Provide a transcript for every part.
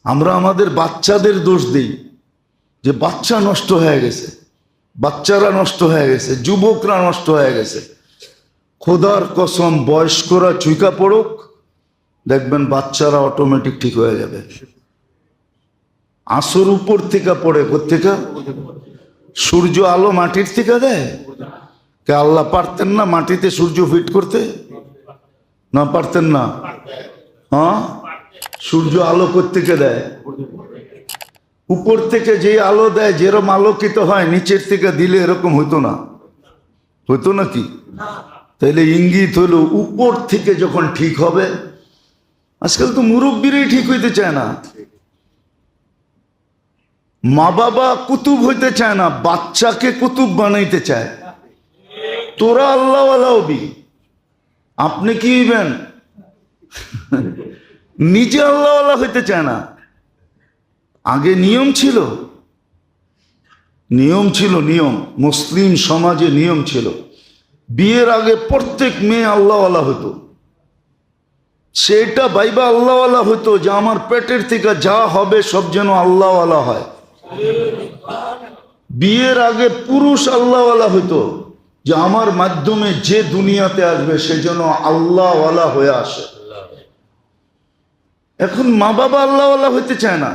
আমরা আমাদের বাচ্চাদের দোষ দিই যে বাচ্চা নষ্ট হয়ে গেছে, বাচ্চারা নষ্ট হয়ে গেছে, যুবকরা নষ্ট হয়ে গেছে। খোদার কসম, বয়স্করা চুইকা পড়ুক, দেখবেন বাচ্চারা অটোমেটিক ঠিক হয়ে যাবে। আসর উপর থেকে পড়ে, কোত্থেকে? সূর্য আলো মাটির থেকে দেয়। কে আল্লাহ পারতেন না মাটিতে সূর্য ফিট করতে? না পারতেন না? হ্যাঁ, সূর্য আলো কোত্থেকে দেয়? উপর থেকে যে আলো দেয়, যেরকম আলোকিত হয়, নিচের থেকে দিলে এরকম হইতো না, হইতো নাকি? তাইলে ইঙ্গিত হলো উপর থেকে যখন ঠিক হবে। আজকাল তো মুরব্বীরাই ঠিক হইতে চায় না, মা বাবা কুতুব হইতে চায় না, বাচ্চাকে কুতুব বানাইতে চায়। তোরা আল্লাহওয়ালা হবি, আপনি কি হইবেন? নিজে আল্লাহওয়ালা হইতে চায় না। আগে নিয়ম ছিল, নিয়ম মুসলিম সমাজে নিয়ম ছিল, বিয়ের আগে প্রত্যেক মেয়ে আল্লাহওয়ালা হতো। সেটা ভাইবা আল্লাহওয়ালা হতো যে আমার পেটের থেকে যা হবে সব যেন আল্লাহওয়ালা হয়। বিয়ের আগে পুরুষ আল্লাহওয়ালা হতো যে আমার মাধ্যমে যে দুনিয়াতে আসবে সে যেন আল্লাহওয়ালা হয়ে আসে। এখন মা বাবা আল্লাহওয়ালা হইতে চায় না,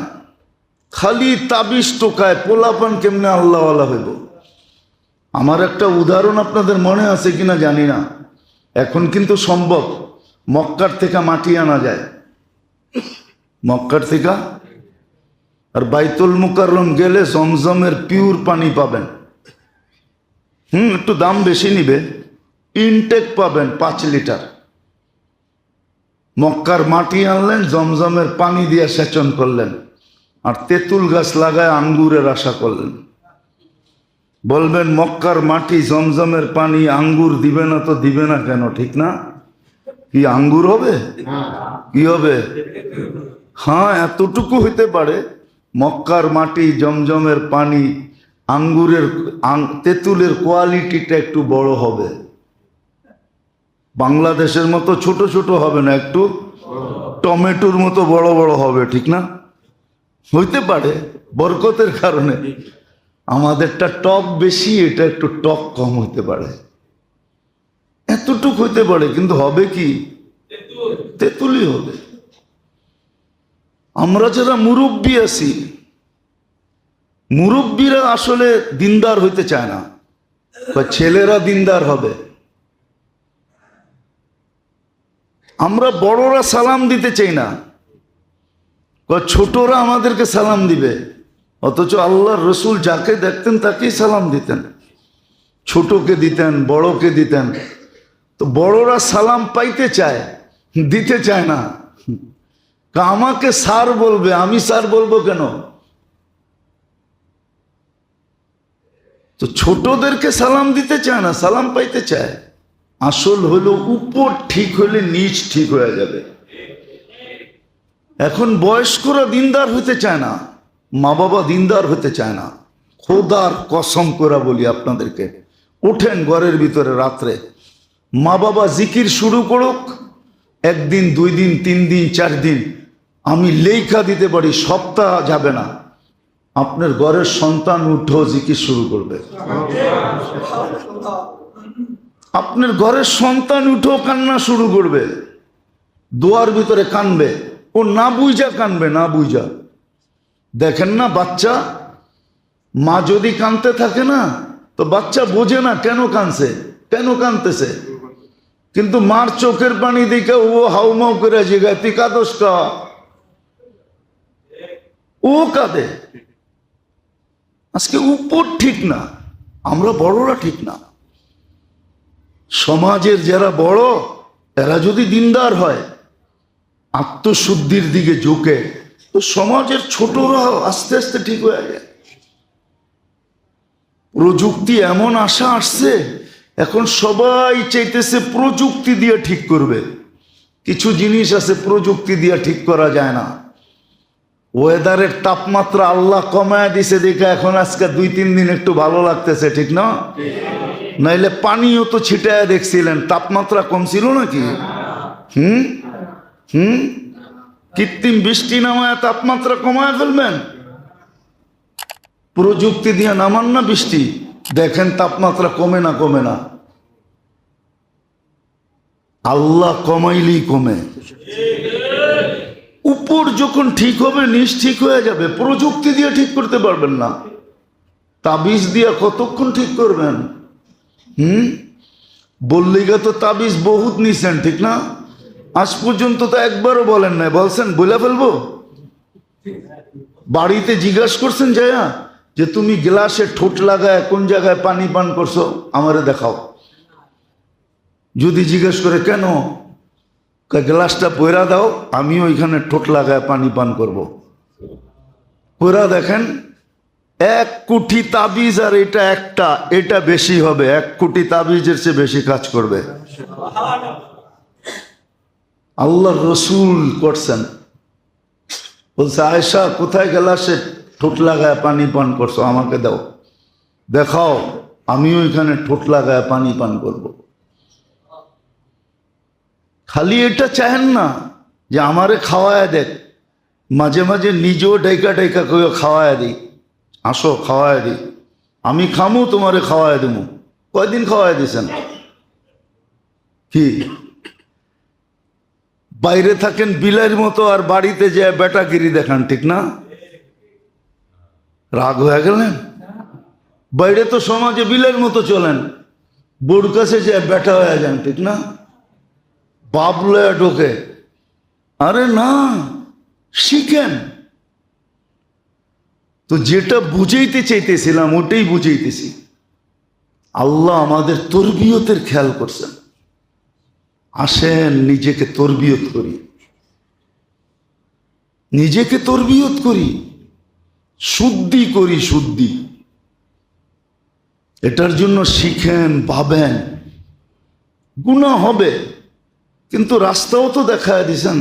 খালি তাবিজ টোকায় পোলাপান কেমনে আল্লাহওয়ালা হইব। আমার একটা উদাহরণ আপনাদের মনে আছে কিনা জানি না, এখন কিন্তু সম্ভব। মক্কার থেকে মাটি আনা যায়, মক্কার থেকে। আর বাইতুল মুকাররম গেলে জমজমের পিওর পানি পাবেন। একটু দাম বেশি নিবে, ইনটেক পাবেন 5 লিটার। মক্কার মাটি আনলেন, জমজমের পানি দিয়ে সেচন করলেন, আর তেঁতুল গাছ লাগায় আঙ্গুরের আশা করলেন। বলবেন মক্কার মাটি, জমজমের পানি, আঙ্গুর দিবে না তো দিবে না কেন? ঠিক না? কি আঙ্গুর হবে? কি হবে? হ্যাঁ, এতটুকু হইতে পারে, মক্কার মাটি, জমজমের পানি, আঙ্গুরের তেঁতুলের কোয়ালিটিটা একটু বড় হবে। বাংলাদেশের মতো ছোট ছোট হবে না, একটু টমেটোর মতো বড় বড় হবে। ঠিক না? হইতে পারে বরকতের কারণে। আমাদেরটা টক বেশি, এটা একটু টক কম হইতে পারে, এতটুক হইতে পারে। কিন্তু হবে কি? তেঁতুলই হবে। আমরা যারা মুরব্বী আছি, মুরব্বীরা আসলে দিনদার হইতে চায় না, বা ছেলেরা দিনদার হবে। আমরা বড়রা সালাম দিতে চাই না, ছোটরা আমাদেরকে সালাম দিবে। অথচ আল্লাহর রসুল যাকে দেখতেন তাকেই সালাম দিতেন, ছোটকে দিতেন, বড়কে দিতেন। তো বড়রা সালাম পাইতে চায়, দিতে চায় না। আমাকে স্যার বলবে, আমি স্যার বলবো কেন? তো ছোটদেরকে সালাম দিতে চায় না, সালাম পাইতে চায়। আসল হলো উপর ঠিক হলে নিচ ঠিক হয়ে যাবে। এখন বয়স্করা দিনদার হতে চায় না, মা বাবা দিনদার হতে চায় না। খোদার কসম করে বলি আপনাদেরকে, ওঠেন ঘরের ভিতরে রাত্রে, মা বাবা জিকির শুরু করুক, 1 দিন 2 দিন 3 দিন 4 দিন, আমি লেখা দিতে পারি সপ্তাহ যাবে না, আপনার ঘরের সন্তান উঠো জিকির শুরু করবে। আপনার ঘরের সন্তান উঠো কান্না শুরু করবে, দোয়ার ভিতরে কানবে। ও না বুঝা কানবে, না বুঝা। দেখেন না বাচ্চা, মা যদি কানতে থাকে না, তো বাচ্চা বোঝে না কেন কানছে, কেন কানতেছে। কিন্তু মার চোখের পানি দেখে ও হাউমাউ করে জিগায় তুই কাঁদস কা, ও কাঁদে। আজকে উপর ঠিক না, আমরা বড়রা ঠিক না। সমাজের যারা বড়, এরা যদি দিনদার হয়, আত্মশুদ্ধির দিকে ঝুঁকে, তো সমাজের ছোটরা আস্তে আস্তে ঠিক হয়ে যায়। প্রযুক্তি এমন আশা আসছে, এখন সবাই চাইতেছে প্রযুক্তি দিয়ে ঠিক করবে। কিছু জিনিস আছে প্রযুক্তি দিয়ে ঠিক করা যায় না। ওয়েদারের তাপমাত্রা আল্লাহ কমায় দিছে দেখে এখন আজকে 2-3 দিন একটু ভালো লাগতেছে, ঠিক না? নাইলে পানিও তো ছিটায় দেখছিলেন, তাপমাত্রা কম ছিল নাকি? কৃত্রিম বৃষ্টি নামায় তাপমাত্রা কমায় ফেলবেন? প্রযুক্তি দিয়ে নামান না বৃষ্টি, দেখেন তাপমাত্রা কমে না কমে না। আল্লাহ কমাইলেই কমে। উপর যখন ঠিক হবে নিচ ঠিক হয়ে যাবে। প্রযুক্তি দিয়ে ঠিক করতে পারবেন না, তাবিজ দিয়ে কতক্ষণ ঠিক করবেন? বললিগা তো তাবিজ বহুত নিছেন, ঠিক না? আজ পর্যন্ত তো একবারও বলেন নাই। বলছেন বলে ফেলবো? বাড়িতে জিজ্ঞাসা করছেন যায়া যে তুমি গ্লাসে ঠোঁট লাগায় কোন জায়গায় পানি পান করছো, আমারে দেখাও। যদি জিজ্ঞেস করে কেন, গ্লাসটা পয়রা দাও, আমি ওইখানে ঠোঁট লাগায় পানি পান করব। পয়রা দেখেন, 1 কোটি তাবিজ আর এটা একটা, এটা বেশি হবে। 1 কোটি তাবিজের চেয়ে বেশি কাজ করবে। আল্লাহ রসুল করছেন, বলছে আয়েশা কোথায় গ্লাসে ঠোঁট লাগায় পানি পান করছো, আমাকে দাও, দেখাও, আমি ওইখানে ঠোঁট লাগায় পানি পান করব। খালি এটা চাহেন না যে আমারে খাওয়ায় দেখ, মাঝে মাঝে নিজেও ডাইকা ডাইকা কেউ খাওয়ায় দিই, আসো খাওয়ায় দিই, আমি খামু তোমারে খাওয়ায় দেবো। কয়দিন খাওয়ায় দিয়েছেন? কি বাইরে থাকেন বিলের মতো আর বাড়িতে যে বেটাগিরি দেখান, ঠিক না? রাগ হয়ে গেলেন? বাইরে তো সমাজে বিলের মতো চলেন, বোর কাছে যে বেটা হয়ে যান, ঠিক না? বাপ লয়া ঢোকে। আরে না, শিখেন তো। যেটা বুঝাইতে চাইতেছিলাম ওটাই বুঝাইতেছি। আল্লাহ আমাদের তরবিয়তের খেয়াল করছেন। আসেন নিজেকে তরবিয়ত করি, নিজেকে তরবিয়ত করি, শুদ্ধি করি, শুদ্ধি। এটার জন্য শিখেন, ভাবেন। গুনাহ হবে, কিন্তু রাস্তাও তো দেখায় দিছেন।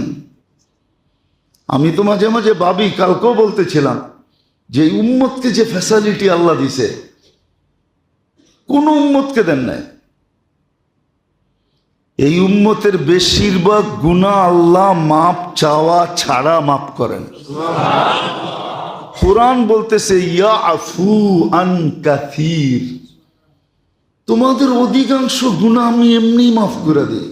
আমি তো মাঝে মাঝে ভাবি, কালকেও বলতেছিলাম যে উম্মতকে যে ফ্যাসিলিটি আল্লাহ দিছে, কোন উম্মতকে দেন নাই। এই উম্মতের বেশিরভাগ গুনাহ আল্লাহ মাপ চাওয়া ছাড়া মাপ করেন। কুরআন বলতেছে ইয়াফু আন কাসীর, তোমাদের অধিকাংশ গুনাহ আমি এমনি মাফ করে দিই।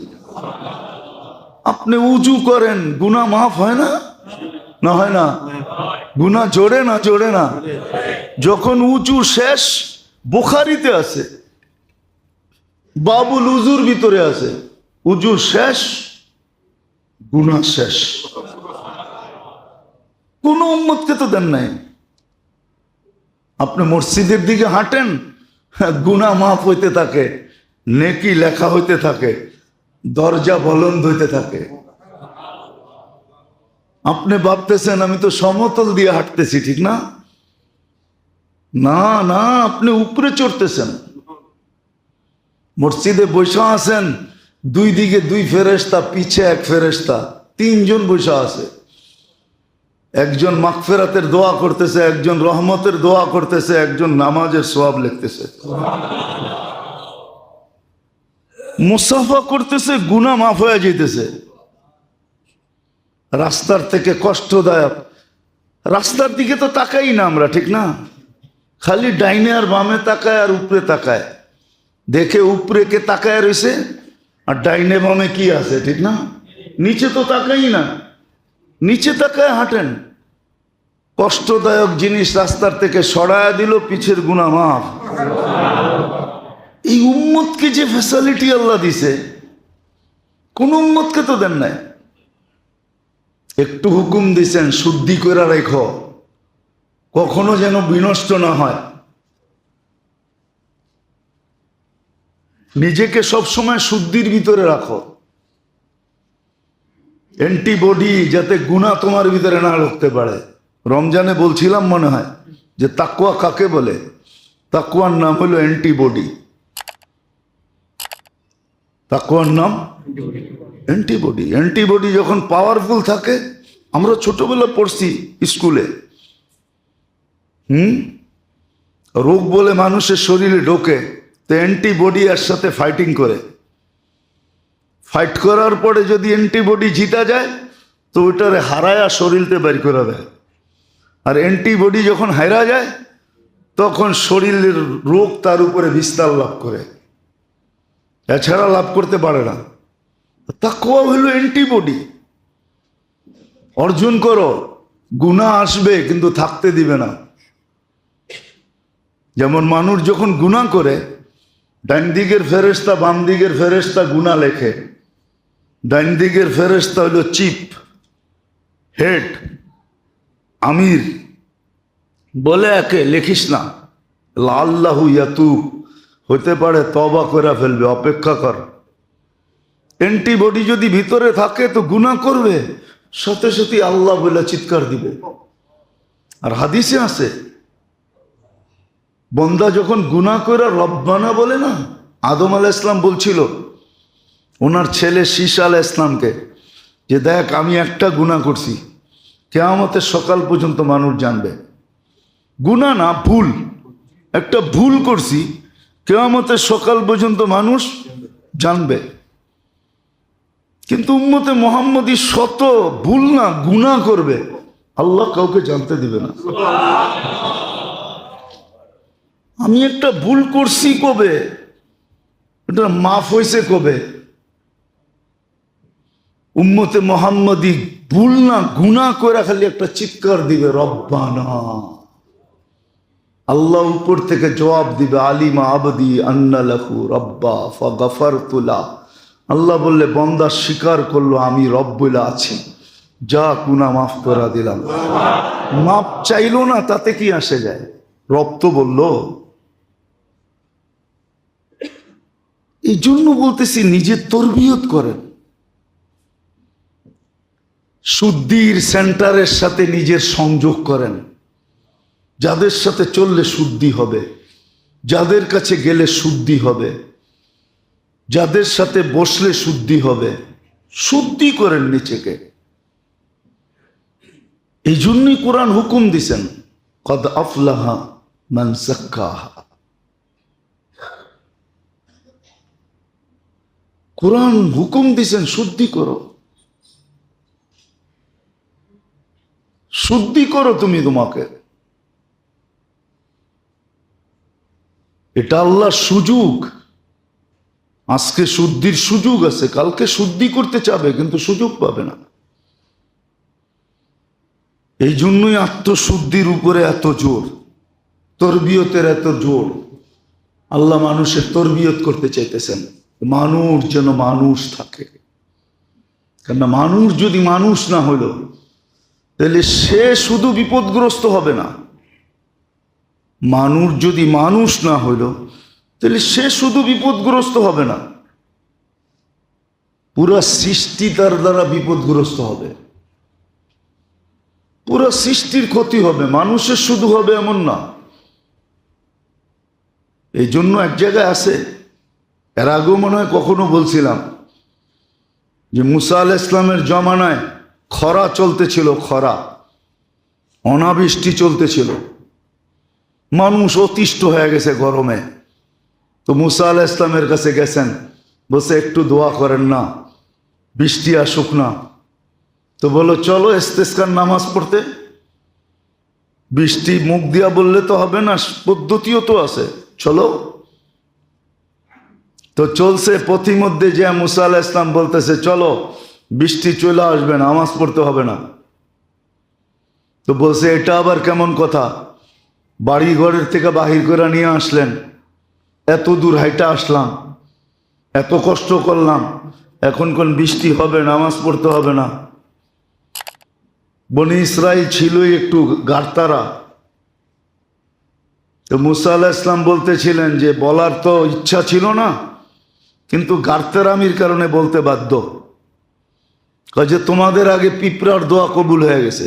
আপনি উজু করেন, গুনাহ মাফ হয় না? না হয় না? গুনাহ জোড়ে না জোড়ে না? যখন উজু শেষ, বুখারীতে আছে, বাবুল উজুর ভিতরে আছে, উজু শেষ, গুনাহ শেষ। কোন উম্মতকে তো দেন নাই। আপনি মসজিদের দিকে হাঁটেন, গুনাহ মাফ হইতে থাকে, নেকি লেখা হইতে থাকে, দরজা বলন্দ হইতে থাকে। আপনি ভাবতেছেন আমি তো সমতল দিয়ে হাঁটতেছি, ঠিক না? না না, আপনি উপরে চড়তেছেন। মসজিদে বসে আছেন, 2 দিকে 2 ফেরেশতা, পিছে 1 ফেরেশতা, 3 জন বসে আছে। একজন মাগফিরাতের দোয়া করতেছে, একজন রহমতের দোয়া করতেছে, একজন নামাজের সওয়াব লিখতেছে। মুসাফা করতেছে, গুনাহ মাফ হয়ে যাইতেছে। রাস্তার থেকে কষ্টদায়ক, রাস্তার দিকে তো তাকাই না আমরা, ঠিক না? খালি ডাইনে আর বামে তাকায় আর উপরে তাকায়, দেখে উপরে কে তাকায় রয়েছে আর ডাইনে বামে কি আছে, ঠিক না? নিচে তো তাকাই না, নিচে তাকায় হাঁটেন। কষ্টদায়ক জিনিস রাস্তার থেকে সরায়া দিল, পিছের গুনাহ মাফ। এই উম্মতকে যে ফ্যাসিলিটি আল্লাহ দিছে, কোন উম্মতকে তো দেন নাই। একটু হুকুম দিছেন, শুদ্ধি করে রেখো, কখনো যেন বিনষ্ট না হয়। নিজেকে সবসময় শুদ্ধির ভিতরে রাখো, অ্যান্টিবডি যাতে গুনাহ তোমার ভিতরে না ঢুকতে পারে। রমজানে বলছিলাম মনে হয় যে তাকওয়া কাকে বলে? তাকওয়ার নাম হলো অ্যান্টিবডি। তাকওয়ার নাম অ্যান্টিবডি। অ্যান্টিবডি যখন পাওয়ারফুল থাকে, আমরা ছোটবেলা পড়ছি স্কুলে, রোগ বলে মানুষের শরীরে ঢোকে, তো অ্যান্টিবডি এর সাথে ফাইটিং করে। ফাইট করার পরে যদি অ্যান্টিবডি জিতা যায়, তো ওইটারে হারায়া শরীরতে বের করে দেয়। আর অ্যান্টিবডি যখন হারা যায় তখন শরীরের রোগ তার উপরে বিস্তার লাভ করে, এছাড়া লাভ করতে পারে না। তাকওয়া হলো অ্যান্টিবডি। অর্জন করো, গুনাহ আসবে কিন্তু থাকতে দিবে না। যেমন মানুষ যখন গুনাহ করে, ডান দিকের ফেরেশতা বাম দিকের ফেরেশতা গুনাহ লেখে। ডান দিকের ফেরেশতা হলো চিফ হেড, আমির, বলে একে লিখিস না, লাল্লাহু ইয়াতুব, হতে পারে তওবা করে ফেলবে, অপেক্ষা কর। অ্যান্টিবডি যদি ভিতরে থাকে তো গুনাহ করবে, সাথে সাথে আল্লাহ বলে চিৎকার দিবে। আর হাদিসে আছে, বন্দা যখন গুনাহ করে রব্বানা বলে না, আদম আলাইহিস সালাম বলছিল ওনার ছেলে শীস আলাইহিস সালামকে যে দেখ আমি একটা গুনাহ করছি, কিয়ামতের সকাল পর্যন্ত মানুষ জানবে। গুনাহ না, ভুল, একটা ভুল করছি, কিয়ামতের সকাল পর্যন্ত মানুষ জানবে। কিন্তু উম্মতে মুহাম্মদী শত ভুল না গুনাহ করবে, আল্লাহ কাউকে জানতে দিবে না। আমি একটা ভুল করছি কবে, এটা মাফ হয়েছে কবে? উম্মতে মুহাম্মদী ভুল না গুনাহ করে খালি একটা চিৎকার দিবে রব্বানা, আল্লাহ উপর থেকে জবাব দিবে আলিমা আবদি আন্না লাহু রব্বা ফাগফারতু লা। আল্লাহ বললে বান্দা স্বীকার করলো আমি রব বলে আছি, যা গুনাহ মাফ করে দিলাম। মাফ চাইলো না, তাতে কি আসে যায়? রব তো বললো। এই জন্য বলতেছি নিজের তরবিয়ত করেন, শুদ্ধির সেন্টারের সাথে নিজের সংযোগ করেন। যাদের সাথে চললে শুদ্ধি হবে, যাদের কাছে গেলে শুদ্ধি হবে, যাদের সাথে বসলে শুদ্ধি হবে, শুদ্ধি করেন নিজেকে। এই জন্যই কোরআন হুকুম দিছেন কদ আফলাহা মান যাক্কাহা। কোরআন হুকুম দিছেন শুদ্ধি করো, শুদ্ধি করো তুমি তোমাকে। এটা আল্লাহর সুযোগ। আজকে শুদ্ধির সুযোগ আছে, কালকে শুদ্ধি করতে চাবে কিন্তু সুযোগ পাবে না। এই জন্যই আত্মশুদ্ধির উপরে এত জোর, তরবিয়তের এত জোর। আল্লাহ মানুষের তরবিয়ত করতে চাইতেছেন, মানুষ যেন মানুষ থাকে। কেননা মানুষ যদি মানুষ না হইল তাহলে সে শুধু বিপদগ্রস্ত হবে না। মানুষ যদি মানুষ না হইল তাহলে সে শুধু বিপদগ্রস্ত হবে না, পুরা সৃষ্টি তার দ্বারা বিপদগ্রস্ত হবে, পুরা সৃষ্টির ক্ষতি হবে। মানুষের শুধু হবে এমন না। এই জন্য এক জায়গায় আছে, এর আগেও মনে হয় কখনো বলছিলাম যে মুসা আলাইহিস সালামের জমানায় খরা চলতেছিল, খরা, অনাবৃষ্টি চলতেছিল, মানুষ অতিষ্ঠ হয়ে গেছে গরমে। তো মুসা আলাইহিস সালামের কাছে গেছেন, বলছে একটু দোয়া করেন না, বৃষ্টি আসুক না। তো বলো চলো ইস্তেসকার নামাজ পড়তে। বৃষ্টি মুখ দিয়া বললে তো হবে না, পদ্ধতিও তো আছে, চলো। তো চলছে, পথিমধ্যে যে মুসা আলাইহিস সালাম বলতেছে চলো বৃষ্টি চলে আসবে, নামাজ পড়তে হবে না। তো বলছে এটা আবার কেমন কথা, বাড়ি ঘরের থেকে বাহির করে নিয়ে আসলেন, এত দূর হাইটা আসলাম, এত কষ্ট করলাম, এখন কোন বৃষ্টি হবে, নামাজ পড়তে হবে না? বনি ইসরাইল ছিলই একটু গারতারা। তো মুসা আলাইহিস সালাম বলতেছিলেন যে বলার তো ইচ্ছা ছিল না, কিন্তু গারতারামির কারণে বলতে বাধ্য। যে তোমাদের আগে পিঁপড়ার দোয়া কবুল হয়ে গেছে।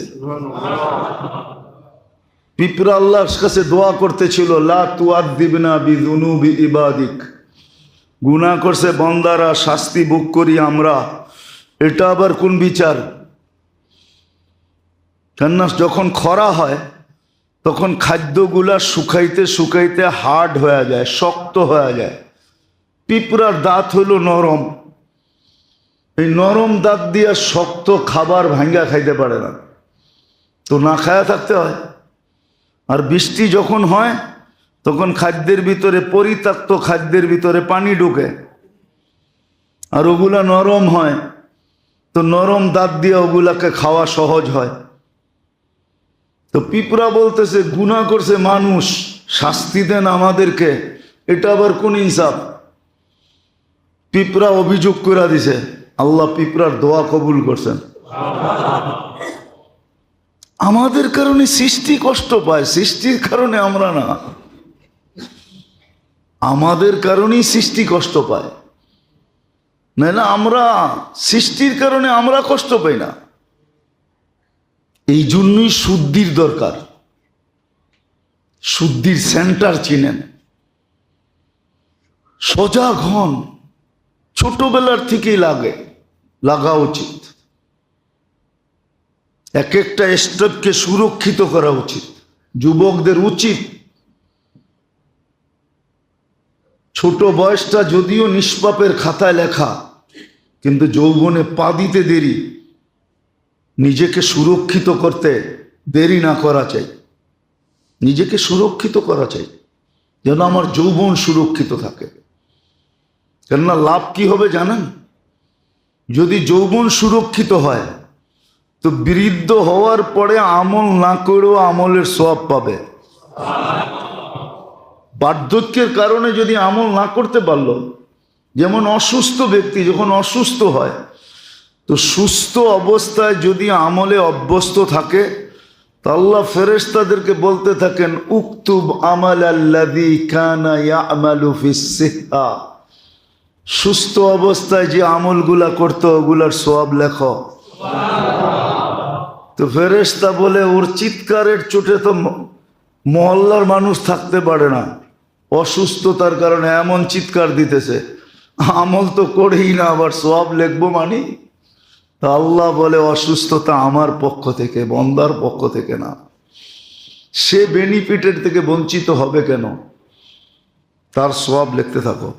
পিঁপড়া আল্লাহর কাছে দোয়া করতেছিল, লা তুআদ্দিবনা বিযুনুবি ইবাদিক, গুনাহ করছে বান্দারা, শাস্তি ভোগ করি আমরা। এটা আবার কোন বিচার? কেননা যখন খরা হয় তখন খাদ্যগুলা শুকাইতে শুকাইতে হার্ড হয়ে যায়, শক্ত হয়ে যায়। পিঁপড়ার দাঁত হলো নরম, এই নরম দাঁত দিয়া শক্ত খাবার ভাঙ্গা খাইতে পারে না, তো না খায়া থাকতে হয়। আর বৃষ্টি যখন হয় তখন খাদ্যের ভিতরে, পরিত্যক্ত খাদ্যের ভিতরে পানি ঢুকে, আর ওগুলা নরম হয়, তো নরম দাঁত দিয়ে ওগুলাকে খাওয়া সহজ হয়। তো পিঁপড়া বলতেছে গুনাহ করছে মানুষ, শাস্তি দেন আমাদেরকে, এটা আবার কোন ইনসাফ? পিঁপড়া অভিযোগ করে দিছে, আল্লাহ পিঁপড়ার দোয়া কবুল করছেন। আমাদের কারণে সৃষ্টি কষ্ট পায়, সৃষ্টির কারণে আমরা না, আমাদের কারণেই সৃষ্টি কষ্ট পায়, না আমরা সৃষ্টির কারণে আমরা কষ্ট পাই না। এই জন্যই শুদ্ধির দরকার। শুদ্ধির সেন্টার চিনেন, সজাগ হন, ছোটবেলার থেকেই লাগা উচিত। এক একটা স্টেপকে সুরক্ষিত করা উচিত। যুবকদের উচিত, ছোট বয়সটা যদিও নিষ্পাপের খাতায় লেখা, কিন্তু যৌবনে পা দিতে দেরি, নিজেকে সুরক্ষিত করতে দেরি না করা চাই, নিজেকে সুরক্ষিত করা চাই, যেন আমার যৌবন সুরক্ষিত থাকে। কেননা লাভ কি হবে জানেন? যদি যৌবন সুরক্ষিত হয় তো বৃদ্ধ হওয়ার পরে আমল না করেও আমলের সওয়াব পাবে। বার্ধক্যের কারণে যদি আমল না করতে পারলো, যেমন অসুস্থ ব্যক্তি যখন অসুস্থ হয়, তো সুস্থ অবস্থায় যদি আমলে অভ্যস্ত থাকে, তো আল্লাহ ফেরেশতাদেরকে বলতে থাকেন উকতুব আমাল আল্লাযী কানা ইয়ামালু ফিস সিহ্হা, সুস্থ অবস্থায় যে আমলগুলা করতো ওগুলার সওয়াব লেখো। তো ফেরেশতা বলে ওর চিৎকারের চোটে তো মহল্লার মানুষ থাকতে পারে না, অসুস্থতার কারণে এমন চিৎকার দিতেছে, আমল তো করেই না, আবার সওয়াব লিখবো মানে? তা আল্লাহ বলে অসুস্থতা আমার পক্ষ থেকে, বন্দার পক্ষ থেকে না। সে বেনিফিটের থেকে বঞ্চিত হবে কেন? তার সওয়াব লিখতে থাকো,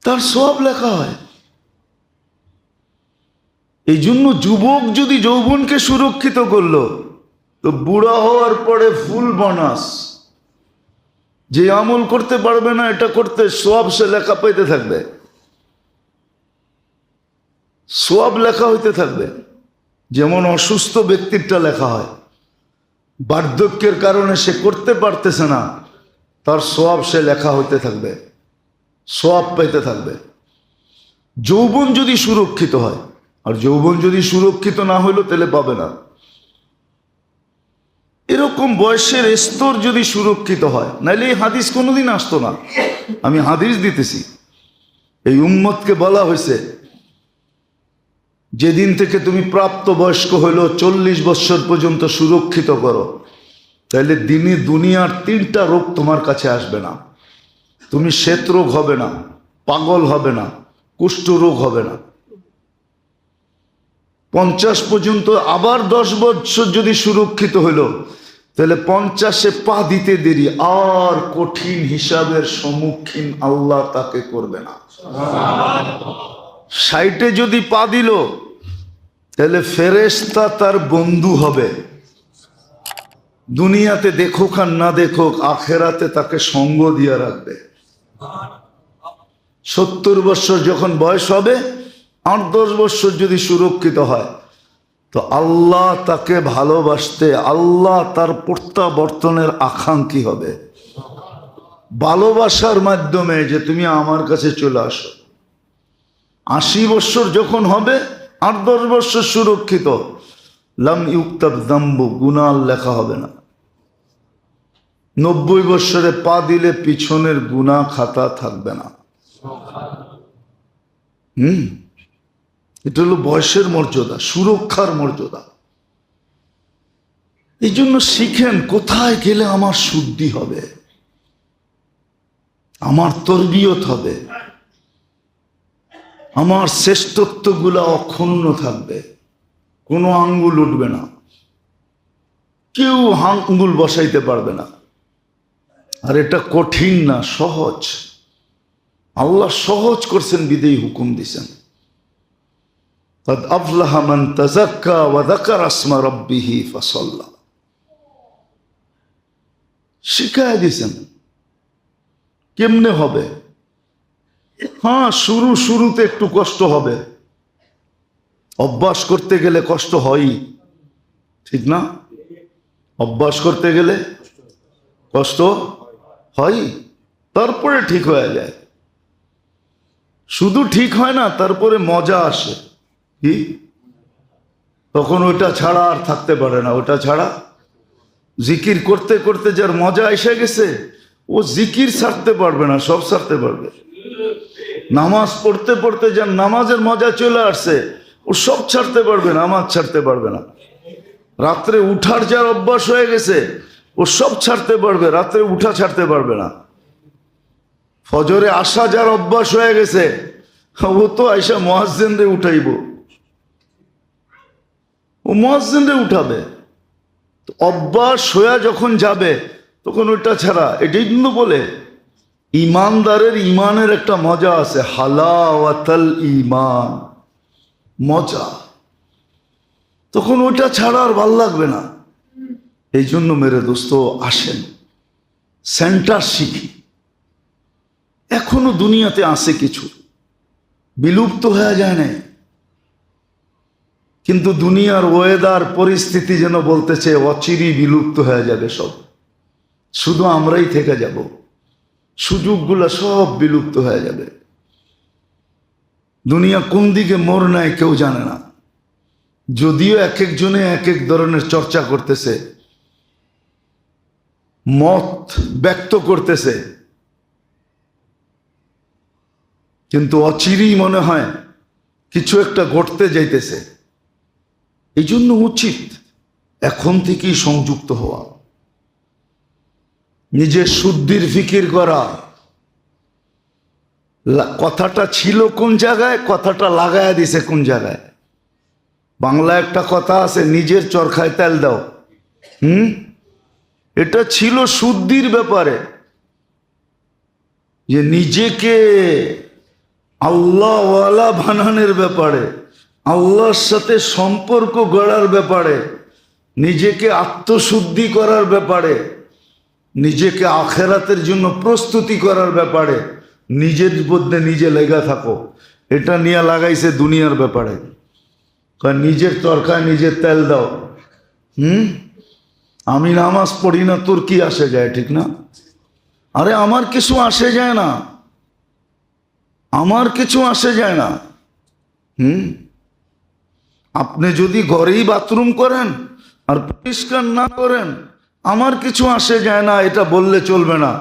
তার সওয়াব লেখা হয়। এই জন্য যুবক যদি যৌবনকে সুরক্ষিত করলো, তো বুড়া হওয়ার পরে ফুল বোনাস। যে আমল করতে পারবে না এটা করতে, সওয়াব সে লেখা পাইতে থাকবে, সওয়াব লেখা হইতে থাকবে। যেমন অসুস্থ ব্যক্তিরটা লেখা হয়, বার্ধক্যের কারণে সে করতে পারতেছে না, তার সওয়াব সে লেখা হইতে থাকবে, সওয়াব পাইতে থাকবে। যৌবন যদি সুরক্ষিত হয়, আর যৌবন যদি সুরক্ষিত না হইলো তাহলে পাবে না। এরকম বয়সের স্তর যদি সুরক্ষিত হয়, নাইলে এই হাদিস কোনোদিন আসতো না। আমি হাদিস দিতেছি, এই উম্মতকে বলা হয়েছে যেদিন থেকে তুমি প্রাপ্ত বয়স্ক হইল 40 বছর পর্যন্ত সুরক্ষিত করো, তাহলে দিনে দুনিয়ার 3টা রোগ তোমার কাছে আসবে না। তুমি শ্বেত রোগ হবে না, পাগল হবে না, কুষ্ঠ রোগ হবে না। 50 পর্যন্ত আবার 10 বছর যদি সুরক্ষিত হইল, তাহলে 50-এ পা দিতে দেরি, আর কঠিন হিসাবের সম্মুখীন আল্লাহ তাকে করবে না। 60-এ যদি পা দিল, তাহলে ফেরেশতা তার বন্ধু হবে। দুনিয়াতে দেখুক আর না দেখুক, আখেরাতে তাকে সঙ্গ দিয়ে রাখবে। 70 বছর যখন বয়স হবে, 8-10 বছর যদি সুরক্ষিত হয়, তো আল্লাহ তাকে ভালোবাসতে, আল্লাহ তার প্রত্যাবর্তনের আকাঙ্ক্ষী হবে, ভালোবাসার মাধ্যমে, যে তুমি আমার কাছে চলে আসো। 80 বছর যখন হবে, 8-10 বছর সুরক্ষিত, লাম ইউক্তাব যামবু, গুনাহ লেখা হবে না। 90 বছরে পা দিলে পিছনের গুনাহ খাতা থাকবে না। এটা হলো বয়সের মর্যাদা, সুরক্ষার মর্যাদা। এই জন্য শিখেন কোথায় গেলে আমার শুদ্ধি হবে, আমার তরবিয়ত হবে, আমার শ্রেষ্ঠত্বগুলা অক্ষুণ্ণ থাকবে, কোনো আঙ্গুল উঠবে না, কেউ আঙ্গুল বসাইতে পারবে না। আর এটা কঠিন না, সহজ। আল্লাহ সহজ করছেন বিদেই হুকুম দিছেন, قد أفلح من تزكى وذكر اسم ربه فصلى। শিখায় দিছেন কেমনে হবে। হ্যাঁ, শুরুতে একটু কষ্ট হবে, অভ্যাস করতে গেলে কষ্ট হয়ই, ঠিক না? অভ্যাস করতে গেলে কষ্ট হয়, তারপরে ঠিক হয়ে যায়। শুধু ঠিক হয় না, তারপরে মজা আসে। কি? তখন ওটা ছাড়া আর থাকতে পারে না। ওটা ছাড়া জিকির করতে করতে যার মজা এসে গেছে, ও জিকির ছাড়তে পারবে না, সব ছাড়তে পারবে। নামাজ পড়তে পড়তে যার নামাজের মজা চলে আসছে, ও সব ছাড়তে পারবে, নামাজ ছাড়তে পারবে না। রাত্রে উঠার যার অভ্যাস হয়ে গেছে, ও সব ছাড়তে পারবে, রাত্রে উঠা ছাড়তে পারবে না। ফজরে আসা যার অভ্যাস হয়ে গেছে, ও তো আইসা মুয়াজ্জিনরে উঠাইব, ও মুয়াজ্জিনরে উঠাবে। অভ্যাস হয়ে যখন যাবে, তখন ওইটা ছাড়া। এটাই কিন্তু বলে ইমানদারের ইমানের একটা মজা আছে, হালাওয়াতাল ইমান, মজা। তখন ওইটা ছাড়া আর ভাল লাগবে না। এই জন্য মেরে দোস্ত, আসেন সেন্টার শিখি। এখনো দুনিয়াতে আছে কিছু, বিলুপ্ত হয়ে যায় নাই, কিন্তু দুনিয়ার ওয়েদার পরিস্থিতি যেন বলতেছে অচিরেই বিলুপ্ত হয়ে যাবে সব, শুধু আমরাই থেকে যাব, সুযোগগুলা সব বিলুপ্ত হয়ে যাবে। দুনিয়া কোন দিকে মোড় নেয় কেউ জানে না, যদিও এক একজনে এক এক ধরনের চর্চা করতেছে, মত ব্যক্ত করতেছে, কিন্তু অচিরেই মনে হয় কিছু একটা ঘটতে যাইতেছে। এই জন্য উচিত এখন থেকেই সংযুক্ত হওয়া, নিজের শুদ্ধির ফিকির করা। কথাটা ছিল কোন জায়গায়, কথাটা লাগায়া দিছে কোন জায়গায়। বাংলা একটা কথা আছে, নিজের চরখায় তেল দাও। এটা ছিল শুদ্ধির ব্যাপারে, যে নিজেকে আল্লাহওয়ালা বানানোর ব্যাপারে, আল্লাহর সাথে সম্পর্ক গড়ার ব্যাপারে, নিজেকে আত্মশুদ্ধি করার ব্যাপারে, নিজেকে আখেরাতের জন্য প্রস্তুতি করার ব্যাপারে নিজের মধ্যে নিজে লেগে থাকো। এটা নিয়ে লাগাইছে দুনিয়ার ব্যাপারে, নিজের চরকায় নিজের তেল দাও। আমি নামাজ পড়ি না, তোর কি আসে যায়, ঠিক না? আরে আমার কিছু আসে যায় না, আমার কিছু আসে যায় না। আপনি যদি ঘরেই বাথরুম করেন আর পরিষ্কার না করেন, আমার কিছু আসে যায় না, এটা বললে চলবে না।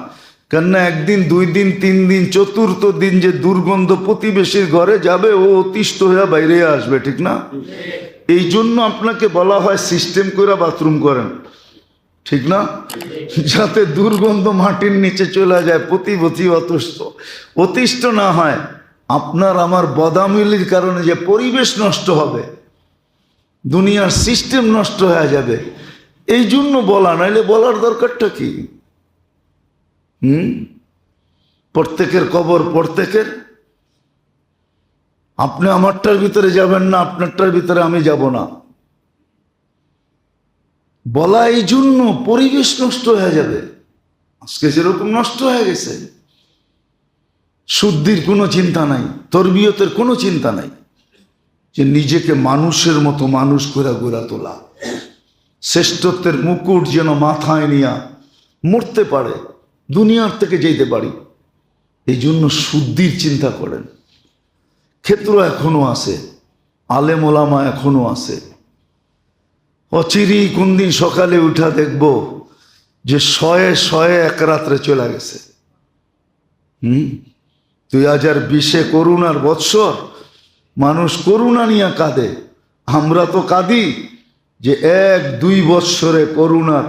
কেননা একদিন, 2 দিন, 3 দিন, চতুর্থ দিন যে দুর্গন্ধ প্রতিবেশীর ঘরে যাবে, ও অতিষ্ঠ হয়ে বাইরে আসবে, ঠিক না? এই জন্য আপনাকে বলা হয় সিস্টেম করে বাথরুম করেন, ঠিক না? যাতে দুর্গন্ধ মাটির নিচে চলে যায়, প্রতিবেশী অতিষ্ঠ না হয়। আপনার আমার বদামিলির কারণে যে পরিবেশ নষ্ট হবে, দুনিয়ার সিস্টেম নষ্ট হয়ে যাবে, এই জন্য বলা, নাইলে বলার দরকারটা কি? প্রত্যেকের কবর প্রত্যেকের। আপনি আমারটার ভিতরে যাবেন না, আপনারটার ভিতরে আমি যাব না, বলা এই জন্য পরিবেশ নষ্ট হয়ে যাবে। আজকে যেরকম নষ্ট হয়ে গেছে, শুদ্ধির কোনো চিন্তা নাই, তরবিয়তের কোনো চিন্তা নাই, যে নিজেকে মানুষের মতো মানুষ করে গড়া তোলা, শ্রেষ্ঠত্বের মুকুট যেন মাথায় নিয়া মরতে পারে, দুনিয়ার থেকে যেতে পারি। এই জন্য শুদ্ধির চিন্তা করেন। ক্ষেত্র এখনো আছে, আলেম ওলামা এখনো আছে। অচিরেই কোন দিন সকালে উঠা দেখব যে 100 এক রাত্রে চলে গেছে। 2020 করুণার বৎসর, মানুষ করুণা নিয়ে কাঁদে। আমরা তো কাঁদি যে 1-2 বৎসরে করুণার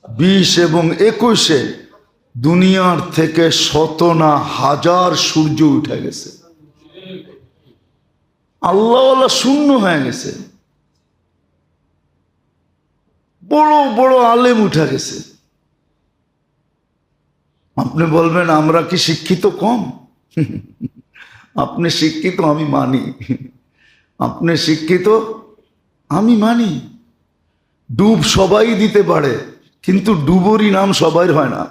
20 এবং 21-এ দুনিয়ার থেকে 100 না 1000 সূর্য উঠে গেছে, আল্লাহওয়ালা শূন্য হয়ে গেছে, বড় বড় আলেম উঠে গেছে। আপনি বলবেন আমরা কি শিক্ষিত কম? আপনি শিক্ষিত, আমি মানি। আপনি শিক্ষিত, আমি মানি। ডুব সবাই দিতে পারে, কিন্তু ডুবুরি নাম সবাই হয় না।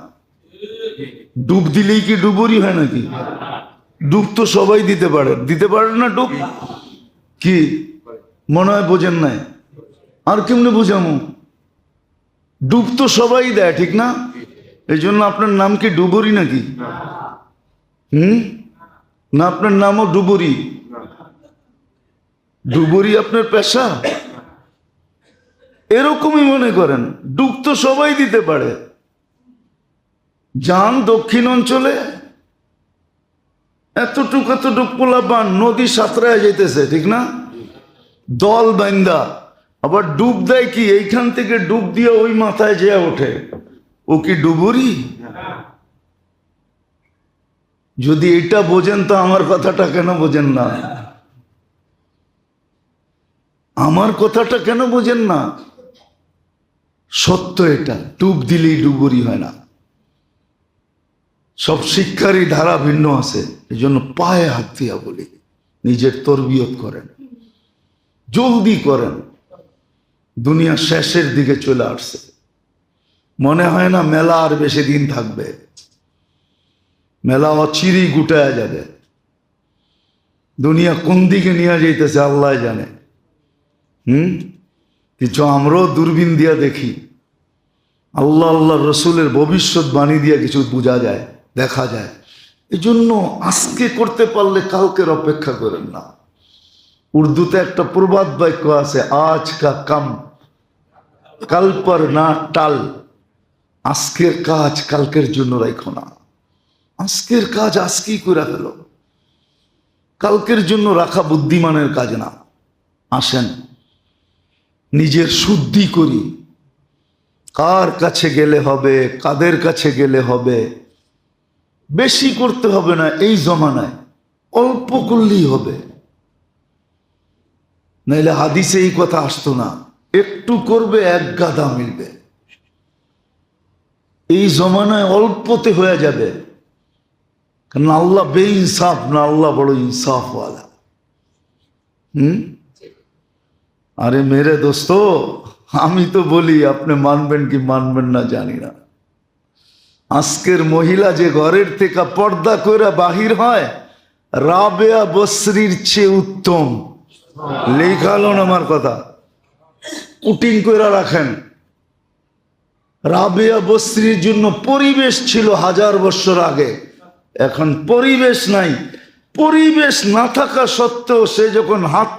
ডুব দিলেই কি ডুবুরি হয় নাকি? ডুব তো সবাই দিতে পারে, দিতে পারেন না ডুব? কি মনে হয় বোঝেন নাই? আর কেমনে বুঝামো? ডুব তো সবাই দেয়, ঠিক না? এই জন্য আপনার নাম কি ডুবুরি নাকি? না, আপনার নামও ডুবুরি? ডুবুরি আপনার পেশা? এরকমই মনে করেন, ডুব তো সবাই দিতে পারে। যান দক্ষিণ অঞ্চলে, এতটুকু পোলাপান নদী সাঁতরায় যেতেছে, ঠিক না? দল বান্দা, আবার ডুব দেয় কি এইখান থেকে ডুব দিয়ে ওই মাথায় যে ওঠে, ও কি ডুবুরি? যদি এটা বোঝেন তো আমার কথাটা কেন বোঝেন না? আমার কথাটা কেন বোঝেন না? সত্য এটা, ডুব দিলেই ডুবুরি হয় না। সব শিক্ষারই ধারা ভিন্ন আছে। এই জন্য পায়ে হাত দিয়া বলি, নিজের তরবিয়ত করেন, জলদি করেন। দুনিয়া শেষের দিকে চলে আসছে, মনে হয় না মেলা আর বেশি দিন থাকবে। মেলা অচিরেই গুটায়া যাবে। দুনিয়া কোন দিকে নিয়ে যাইতেছে আল্লাহ জানে। কিছু আমরাও দূরবীন দিয়া দেখি, আল্লাহ আল্লাহ রসুলের ভবিষ্যৎবাণী দিয়া কিছু বোঝা যায়, দেখা যায়। এই জন্য আজকে করতে পারলে কালকের অপেক্ষা করেন না। উর্দুতে একটা প্রবাদ বাক্য আছে, আজ কা কাম কাল পর না টাল। আজকের কাজ কালকের জন্য রাখো না। আজকের কাজ আজকেই করে ফেল, কালকের জন্য রাখা বুদ্ধিমানের কাজ না। আসেন নিজের শুদ্ধি করি। কার কাছে গেলে হবে, কাদের কাছে গেলে হবে, বেশি করতে হবে না। এই জমানায় অল্প করলেই হবে, নাইলে হাদিসে এই কথা আসতো না, একটু করবে এক গাদা মিলবে। এই জমানায় অল্পতে হয়ে যাবে, কারণ আল্লাহ বেইনসাফ না, আল্লাহ বড় ইনসাফওয়ালা। আরে মেরে দোস্ত, আমি তো বলি, আপনি মানবেন কি মানবেন না জানি না। আজকের মহিলা যে ঘরের থেকে পর্দা করে বাহির হয়, রাবেয়া বসরির চেয়ে উত্তম। লেখালো না আমার কথা, কুটিং করে রাখেন। রাবেয়া বসরির জন্য পরিবেশ ছিল 1000 বছর আগে, এখন পরিবেশ নাই। পরিবেশ না থাকা সত্ত্বেও সে যখন হাত